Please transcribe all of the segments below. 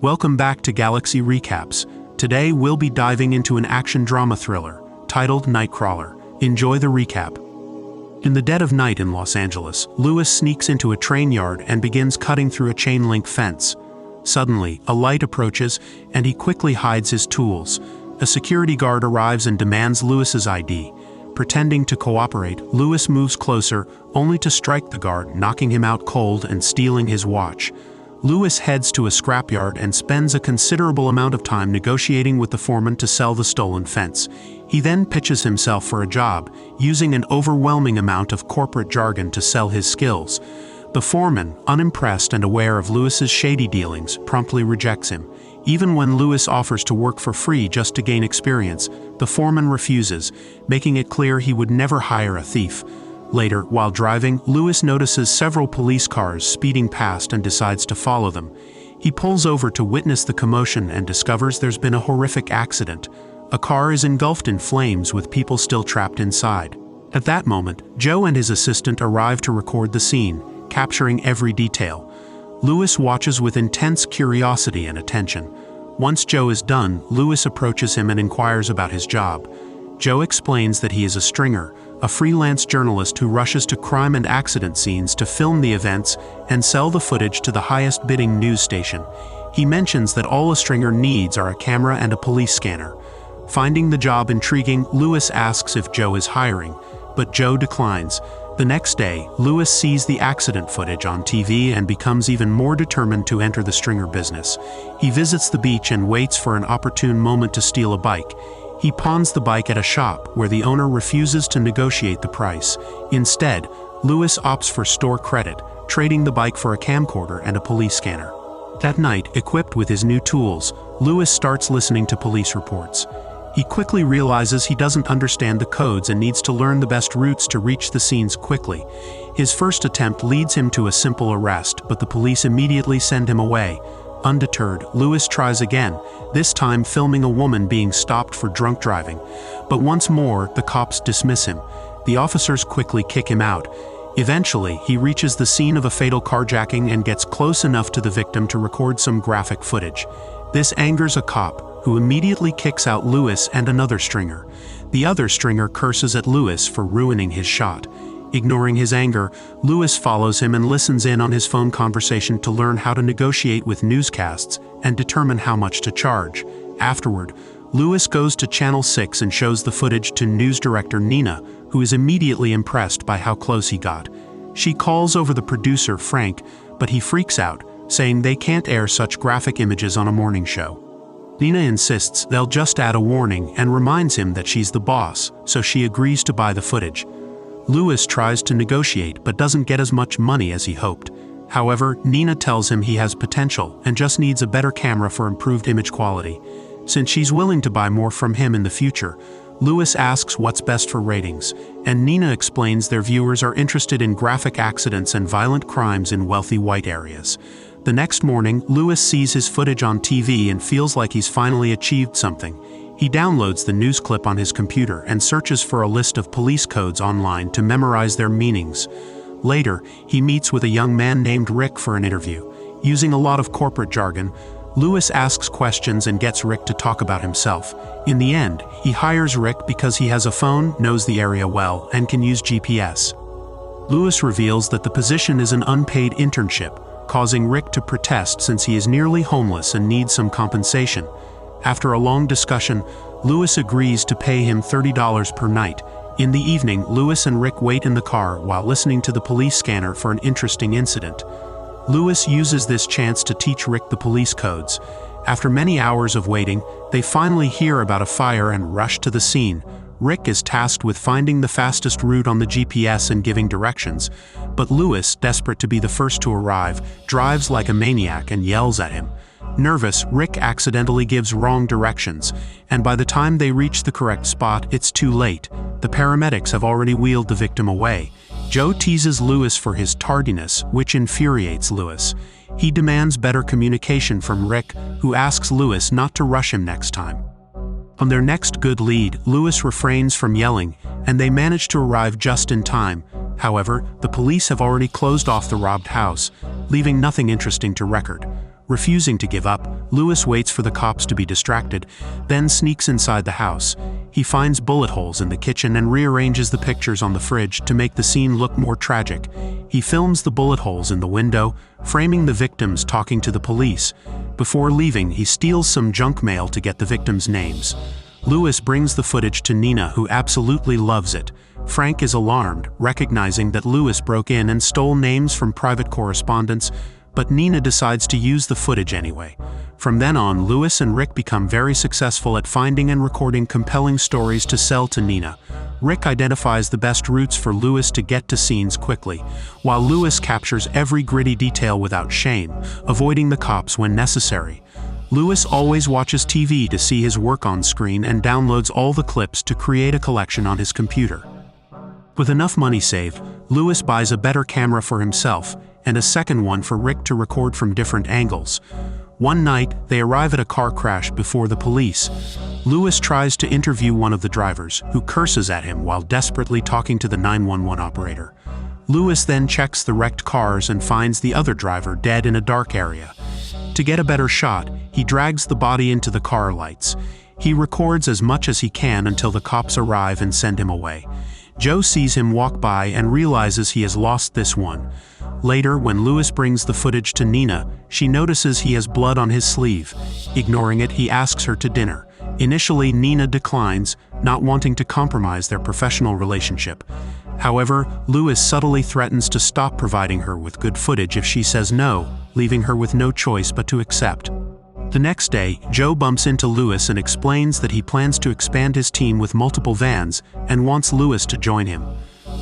Welcome back to Galaxy Recaps. Today we'll be diving into an action drama thriller titled Nightcrawler. Enjoy the recap. In the dead of night in Los Angeles, Lewis sneaks into a train yard and begins cutting through a chain-link fence. Suddenly, a light approaches and he quickly hides his tools. A security guard arrives and demands Lewis's ID. Pretending to cooperate, Lewis moves closer, only to strike the guard, knocking him out cold and stealing his watch. Lewis heads to a scrapyard and spends a considerable amount of time negotiating with the foreman to sell the stolen fence. He then pitches himself for a job, using an overwhelming amount of corporate jargon to sell his skills. The foreman, unimpressed and aware of Lewis's shady dealings, promptly rejects him. Even when Lewis offers to work for free just to gain experience, the foreman refuses, making it clear he would never hire a thief. Later, while driving, Lewis notices several police cars speeding past and decides to follow them. He pulls over to witness the commotion and discovers there's been a horrific accident. A car is engulfed in flames with people still trapped inside. At that moment, Joe and his assistant arrive to record the scene, capturing every detail. Lewis watches with intense curiosity and attention. Once Joe is done, Lewis approaches him and inquires about his job. Joe explains that he is a stringer, a freelance journalist who rushes to crime and accident scenes to film the events and sell the footage to the highest bidding news station. He mentions that all a stringer needs are a camera and a police scanner. Finding the job intriguing, Lewis asks if Joe is hiring, but Joe declines. The next day, Lewis sees the accident footage on TV and becomes even more determined to enter the stringer business. He visits the beach and waits for an opportune moment to steal a bike. He pawns the bike at a shop where the owner refuses to negotiate the price. Instead, Lewis opts for store credit, trading the bike for a camcorder and a police scanner. That night, equipped with his new tools, Lewis starts listening to police reports. He quickly realizes he doesn't understand the codes and needs to learn the best routes to reach the scenes quickly. His first attempt leads him to a simple arrest, but the police immediately send him away. Undeterred, Lewis tries again, this time filming a woman being stopped for drunk driving. But once more, the cops dismiss him. The officers quickly kick him out. Eventually, he reaches the scene of a fatal carjacking and gets close enough to the victim to record some graphic footage. This angers a cop, who immediately kicks out Lewis and another stringer. The other stringer curses at Lewis for ruining his shot. Ignoring his anger, Lewis follows him and listens in on his phone conversation to learn how to negotiate with newscasts and determine how much to charge. Afterward, Lewis goes to Channel 6 and shows the footage to news director Nina, who is immediately impressed by how close he got. She calls over the producer, Frank, but he freaks out, saying they can't air such graphic images on a morning show. Nina insists they'll just add a warning and reminds him that she's the boss, so she agrees to buy the footage. Lewis tries to negotiate but doesn't get as much money as he hoped. However, Nina tells him he has potential and just needs a better camera for improved image quality. Since she's willing to buy more from him in the future, Lewis asks what's best for ratings, and Nina explains their viewers are interested in graphic accidents and violent crimes in wealthy white areas. The next morning, Lewis sees his footage on TV and feels like he's finally achieved something. He downloads the news clip on his computer and searches for a list of police codes online to memorize their meanings. Later, he meets with a young man named Rick for an interview. Using a lot of corporate jargon, Lewis asks questions and gets Rick to talk about himself. In the end, he hires Rick because he has a phone, knows the area well, and can use GPS. Lewis reveals that the position is an unpaid internship, causing Rick to protest since he is nearly homeless and needs some compensation. After a long discussion, Lewis agrees to pay him $30 per night. In the evening, Lewis and Rick wait in the car while listening to the police scanner for an interesting incident. Lewis uses this chance to teach Rick the police codes. After many hours of waiting, they finally hear about a fire and rush to the scene. Rick is tasked with finding the fastest route on the GPS and giving directions, but Lewis, desperate to be the first to arrive, drives like a maniac and yells at him. Nervous, Rick accidentally gives wrong directions, and by the time they reach the correct spot, it's too late. The paramedics have already wheeled the victim away. Joe teases Lewis for his tardiness, which infuriates Lewis. He demands better communication from Rick, who asks Lewis not to rush him next time. On their next good lead, Lewis refrains from yelling, and they manage to arrive just in time. However, the police have already closed off the robbed house, leaving nothing interesting to record. Refusing to give up, Lewis waits for the cops to be distracted, then sneaks inside the house. He finds bullet holes in the kitchen and rearranges the pictures on the fridge to make the scene look more tragic. He films the bullet holes in the window, framing the victims talking to the police. Before leaving, he steals some junk mail to get the victims' names. Lewis brings the footage to Nina, who absolutely loves it. Frank is alarmed, recognizing that Lewis broke in and stole names from private correspondence, but Nina decides to use the footage anyway. From then on, Lewis and Rick become very successful at finding and recording compelling stories to sell to Nina. Rick identifies the best routes for Lewis to get to scenes quickly, while Lewis captures every gritty detail without shame, avoiding the cops when necessary. Lewis always watches TV to see his work on screen and downloads all the clips to create a collection on his computer. With enough money saved, Lewis buys a better camera for himself and a second one for Rick to record from different angles. One night, they arrive at a car crash before the police. Lewis tries to interview one of the drivers, who curses at him while desperately talking to the 911 operator. Lewis then checks the wrecked cars and finds the other driver dead in a dark area. To get a better shot, he drags the body into the car lights. He records as much as he can until the cops arrive and send him away. Joe sees him walk by and realizes he has lost this one. Later, when Lewis brings the footage to Nina, she notices he has blood on his sleeve. Ignoring it, he asks her to dinner. Initially, Nina declines, not wanting to compromise their professional relationship. However, Lewis subtly threatens to stop providing her with good footage if she says no, leaving her with no choice but to accept. The next day, Joe bumps into Lewis and explains that he plans to expand his team with multiple vans and wants Lewis to join him.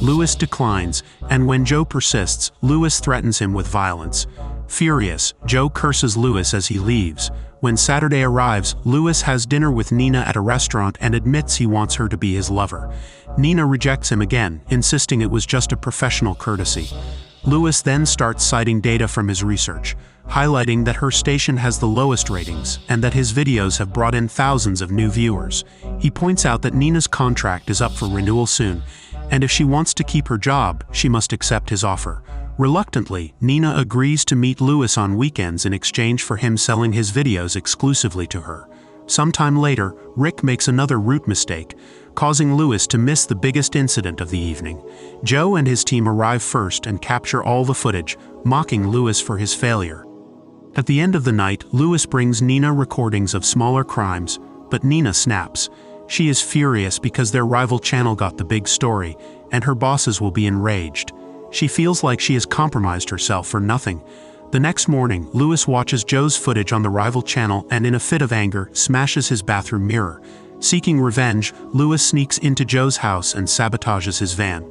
Lewis declines, and when Joe persists, Lewis threatens him with violence. Furious, Joe curses Lewis as he leaves. When Saturday arrives, Lewis has dinner with Nina at a restaurant and admits he wants her to be his lover. Nina rejects him again, insisting it was just a professional courtesy. Lewis then starts citing data from his research, highlighting that her station has the lowest ratings and that his videos have brought in thousands of new viewers. He points out that Nina's contract is up for renewal soon, and if she wants to keep her job, she must accept his offer. Reluctantly, Nina agrees to meet Lewis on weekends in exchange for him selling his videos exclusively to her. Sometime later, Rick makes another route mistake, causing Lewis to miss the biggest incident of the evening. Joe and his team arrive first and capture all the footage, mocking Lewis for his failure. At the end of the night, Lewis brings Nina recordings of smaller crimes, but Nina snaps. She is furious because their rival channel got the big story, and her bosses will be enraged. She feels like she has compromised herself for nothing. The next morning, Lewis watches Joe's footage on the rival channel and in a fit of anger, smashes his bathroom mirror. Seeking revenge, Lewis sneaks into Joe's house and sabotages his van.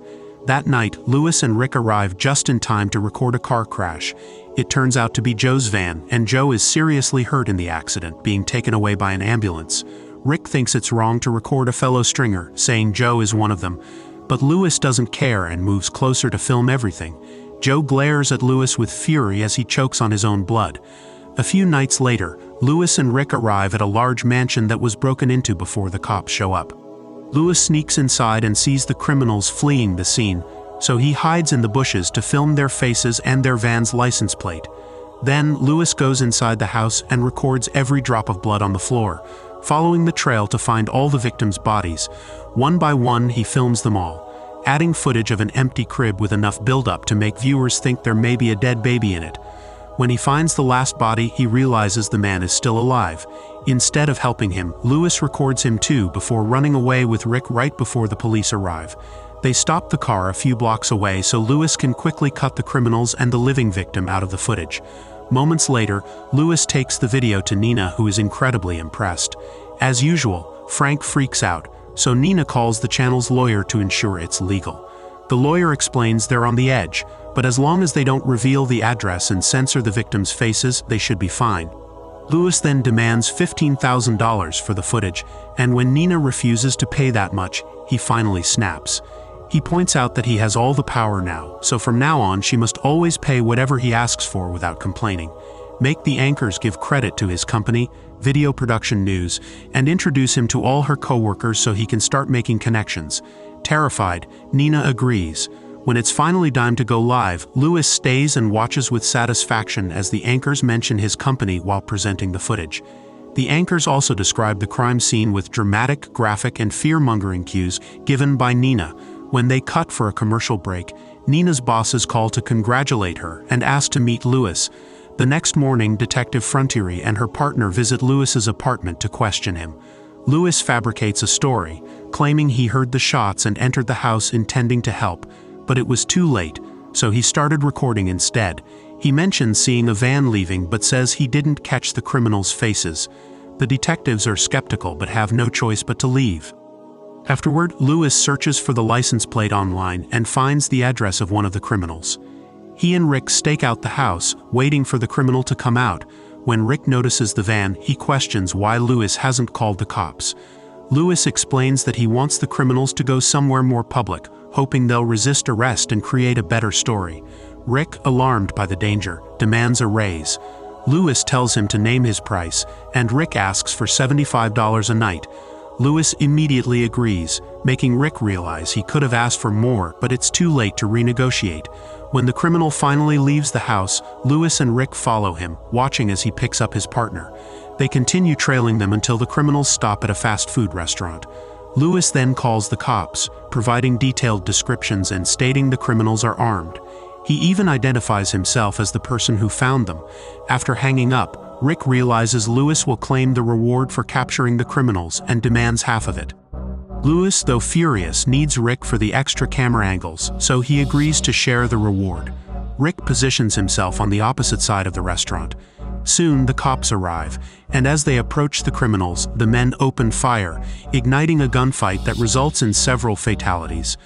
That night, Lewis and Rick arrive just in time to record a car crash. It turns out to be Joe's van, and Joe is seriously hurt in the accident, being taken away by an ambulance. Rick thinks it's wrong to record a fellow stringer, saying Joe is one of them. But Lewis doesn't care and moves closer to film everything. Joe glares at Lewis with fury as he chokes on his own blood. A few nights later, Lewis and Rick arrive at a large mansion that was broken into before the cops show up. Lewis sneaks inside and sees the criminals fleeing the scene, so he hides in the bushes to film their faces and their van's license plate. Then, Lewis goes inside the house and records every drop of blood on the floor, following the trail to find all the victims' bodies. One by one, he films them all, adding footage of an empty crib with enough buildup to make viewers think there may be a dead baby in it. When he finds the last body, he realizes the man is still alive. Instead of helping him, Lewis records him too before running away with Rick right before the police arrive. They stop the car a few blocks away so Lewis can quickly cut the criminals and the living victim out of the footage. Moments later, Lewis takes the video to Nina, who is incredibly impressed. As usual, Frank freaks out, so Nina calls the channel's lawyer to ensure it's legal. The lawyer explains they're on the edge, but as long as they don't reveal the address and censor the victims' faces, they should be fine. Lewis then demands $15,000 for the footage, and when Nina refuses to pay that much, he finally snaps. He points out that he has all the power now, so from now on she must always pay whatever he asks for without complaining. Make the anchors give credit to his company, Video Production News, and introduce him to all her co-workers so he can start making connections. Terrified, Nina agrees. When it's finally time to go live, Lewis stays and watches with satisfaction as the anchors mention his company while presenting the footage. The anchors also describe the crime scene with dramatic, graphic, and fear-mongering cues given by Nina. When they cut for a commercial break, Nina's bosses call to congratulate her and ask to meet Lewis. The next morning, Detective Frontiere and her partner visit Lewis's apartment to question him. Lewis fabricates a story, claiming he heard the shots and entered the house intending to help, but it was too late, so he started recording instead. He mentions seeing a van leaving but says he didn't catch the criminals' faces. The detectives are skeptical but have no choice but to leave. Afterward, Lewis searches for the license plate online and finds the address of one of the criminals. He and Rick stake out the house, waiting for the criminal to come out. When Rick notices the van, he questions why Lewis hasn't called the cops. Lewis explains that he wants the criminals to go somewhere more public, hoping they'll resist arrest and create a better story. Rick, alarmed by the danger, demands a raise. Lewis tells him to name his price, and Rick asks for $75 a night. Lewis immediately agrees, making Rick realize he could have asked for more, but it's too late to renegotiate. When the criminal finally leaves the house, Lewis and Rick follow him, watching as he picks up his partner. They continue trailing them until the criminals stop at a fast food restaurant. Lewis then calls the cops, providing detailed descriptions and stating the criminals are armed. He even identifies himself as the person who found them. After hanging up, Rick realizes Lewis will claim the reward for capturing the criminals and demands half of it. Lewis, though furious, needs Rick for the extra camera angles, so he agrees to share the reward. Rick positions himself on the opposite side of the restaurant. Soon, the cops arrive, and as they approach the criminals, the men open fire, igniting a gunfight that results in several fatalities.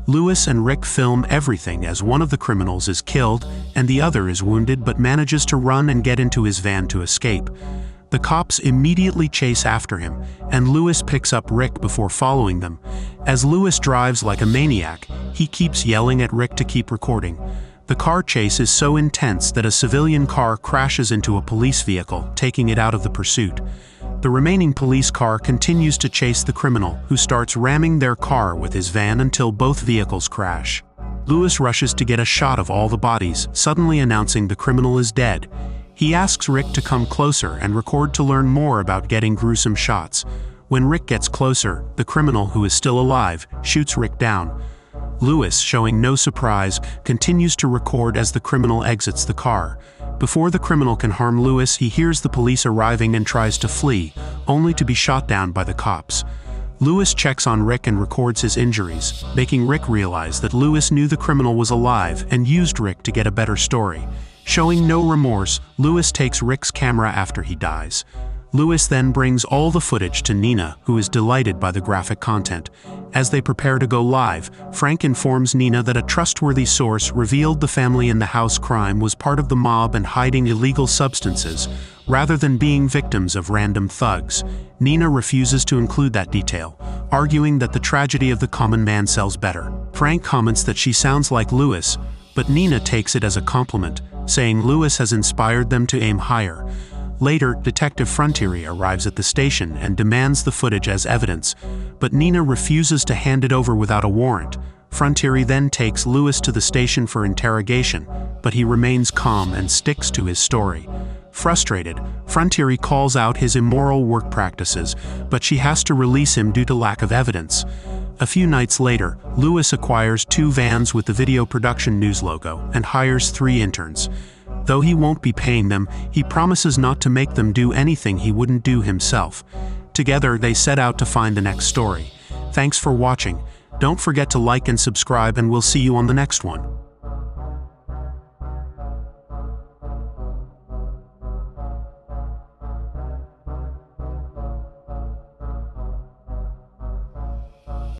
Lewis and Rick film everything as one of the criminals is killed and the other is wounded but manages to run and get into his van to escape. The cops immediately chase after him, and Lewis picks up Rick before following them. As Lewis drives like a maniac, he keeps yelling at Rick to keep recording. The car chase is so intense that a civilian car crashes into a police vehicle, taking it out of the pursuit. The remaining police car continues to chase the criminal, who starts ramming their car with his van until both vehicles crash. Lewis rushes to get a shot of all the bodies, suddenly announcing the criminal is dead. He asks Rick to come closer and record to learn more about getting gruesome shots. When Rick gets closer, the criminal, who is still alive, shoots Rick down. Lewis, showing no surprise, continues to record as the criminal exits the car. Before the criminal can harm Lewis, he hears the police arriving and tries to flee, only to be shot down by the cops. Lewis checks on Rick and records his injuries, making Rick realize that Lewis knew the criminal was alive and used Rick to get a better story. Showing no remorse, Lewis takes Rick's camera after he dies. Lewis then brings all the footage to Nina, who is delighted by the graphic content. As they prepare to go live, Frank informs Nina that a trustworthy source revealed the family in the house crime was part of the mob and hiding illegal substances, rather than being victims of random thugs. Nina refuses to include that detail, arguing that the tragedy of the common man sells better. Frank comments that she sounds like Lewis, but Nina takes it as a compliment, saying Lewis has inspired them to aim higher. Later, Detective Frontiere arrives at the station and demands the footage as evidence, but Nina refuses to hand it over without a warrant. Frontiere then takes Lewis to the station for interrogation, but he remains calm and sticks to his story. Frustrated, Frontiere calls out his immoral work practices, but she has to release him due to lack of evidence. A few nights later, Lewis acquires 2 vans with the Video Production News logo and hires 3 interns. Though he won't be paying them, he promises not to make them do anything he wouldn't do himself. Together, they set out to find the next story. Thanks for watching. Don't forget to like and subscribe, and we'll see you on the next one.